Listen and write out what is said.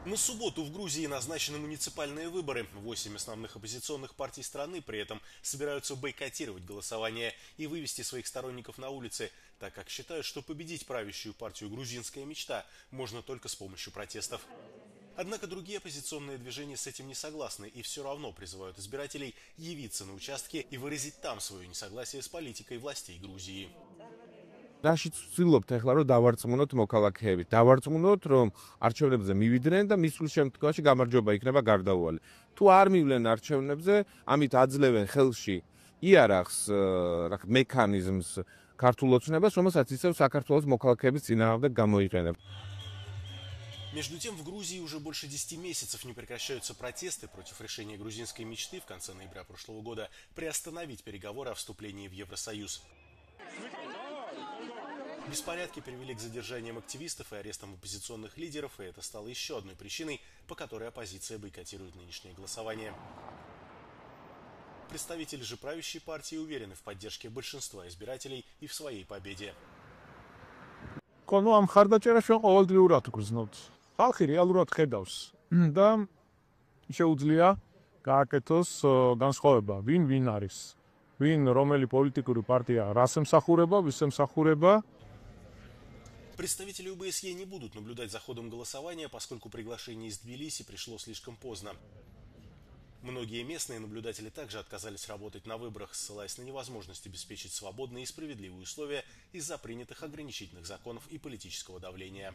На субботу в Грузии назначены муниципальные выборы. 8 основных оппозиционных партий страны при этом собираются бойкотировать голосование и вывести своих сторонников на улицы, так как считают, что победить правящую партию «Грузинская мечта» можно только с помощью протестов. Однако другие оппозиционные движения с этим не согласны и все равно призывают избирателей явиться на участки и выразить там свое несогласие с политикой властей Грузии. რაშიც ვცდილობთ ახლა რომ დავარწმუნოთ მოქალაქეები. დავარწმუნოთ რომ არჩევნებზე მივიდნენ და მის შემთხვევაში გამარჯვება იქნება გარდაუვალი. თუ არ მივლენ არჩევნებზე, ამით აძლევენ ხელში იარაღს, მექანიზმს ქართულ ოცნებას, რომელსაც ისევ საქართველოს მოქალაქეების წინააღმდეგ გამოიყენებთ. Между тем, в Грузии уже больше 10 месяцев не прекращаются протесты против решения грузинской мечты в конце ноября прошлого года приостановить переговоры о вступлении в Евросоюз. Беспорядки привели к задержаниям активистов и арестам оппозиционных лидеров, и это стало еще одной причиной, по которой оппозиция бойкотирует нынешнее голосование. Представители же правящей партии уверены в поддержке большинства избирателей и в своей победе. Кону am ხარდაჭერას ჩვენ ყოველდღიურად გვგრძნობთ. ხალხი რეალურად ხედავს და შეუძლია გააკეთოს განსხვავება, ვინ არის. ვინ რომელი პოლიტიკური პარტია რას ემსახურება, ვის ემსახურება. Представители ОБСЕ не будут наблюдать за ходом голосования, поскольку приглашение из Тбилиси пришло слишком поздно. Многие местные наблюдатели также отказались работать на выборах, ссылаясь на невозможность обеспечить свободные и справедливые условия из-за принятых ограничительных законов и политического давления.